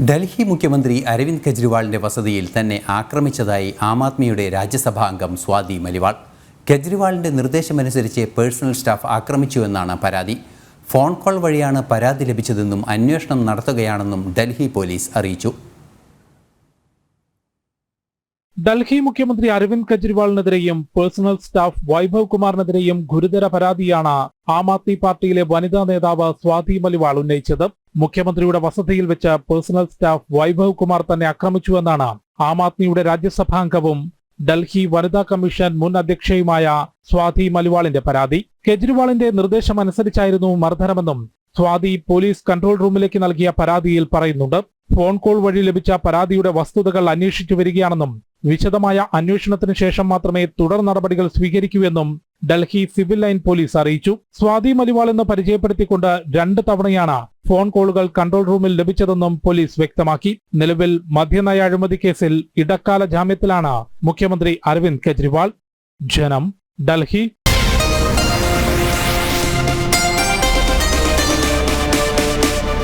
ഡൽഹി മുഖ്യമന്ത്രി അരവിന്ദ് കെജ്രിവാളിന്റെ വസതിയിൽ തന്നെ ആക്രമിച്ചതായി ആം ആദ്മിയുടെ രാജ്യസഭാ അംഗം സ്വാതി മലിവാൾ. കെജ്രിവാളിന്റെ നിർദ്ദേശമനുസരിച്ച് പേഴ്സണൽ സ്റ്റാഫ് ആക്രമിച്ചുവെന്നാണ് പരാതി. ഫോൺ കോൾ വഴിയാണ് പരാതി ലഭിച്ചതെന്നും അന്വേഷണം നടത്തുകയാണെന്നും ഡൽഹി പോലീസ് അറിയിച്ചു. ഡൽഹി മുഖ്യമന്ത്രി അരവിന്ദ് കെജ്രിവാളിനെതിരെയും പേഴ്സണൽ സ്റ്റാഫ് വൈഭവ് കുമാറിനെതിരെയും ഗുരുതര പരാതിയാണ് ആം ആദ്മി പാർട്ടിയിലെ വനിതാ നേതാവ് സ്വാതി മലിവാൾ ഉന്നയിച്ചത്. മുഖ്യമന്ത്രിയുടെ വസതിയിൽ വെച്ച് പേഴ്സണൽ സ്റ്റാഫ് വൈഭവ് കുമാർ തന്നെ ആക്രമിച്ചുവെന്നാണ് ആം ആദ്മിയുടെ രാജ്യസഭാംഗവും ഡൽഹി വനിതാ കമ്മീഷൻ മുൻ അധ്യക്ഷയുമായ സ്വാതി മലിവാളിന്റെ പരാതി. കെജ്രിവാളിന്റെ നിർദ്ദേശമനുസരിച്ചായിരുന്നു മർദ്ദനമെന്നും സ്വാതി പോലീസ് കൺട്രോൾ റൂമിലേക്ക് നൽകിയ പരാതിയിൽ പറയുന്നുണ്ട്. ഫോൺ കോൾ വഴി ലഭിച്ച പരാതിയുടെ വസ്തുതകൾ അന്വേഷിച്ചു വരികയാണെന്നും വിശദമായ അന്വേഷണത്തിന് ശേഷം മാത്രമേ തുടർ നടപടികൾ സ്വീകരിക്കൂ എന്നും ഡൽഹി സിവിൽ ലൈൻ പോലീസ് അറിയിച്ചു. സ്വാതി മലിവാൾ എന്ന് പരിചയപ്പെടുത്തിക്കൊണ്ട് 2 തവണയാണ് ഫോൺ കോളുകൾ കൺട്രോൾ റൂമിൽ ലഭിച്ചതെന്നും പോലീസ് വ്യക്തമാക്കി. നിലവിൽ മദ്യനയ അഴിമതി കേസിൽ ഇടക്കാല ജാമ്യത്തിലാണ് മുഖ്യമന്ത്രി അരവിന്ദ് കെജ്രിവാൾ. ജനം, ഡൽഹി.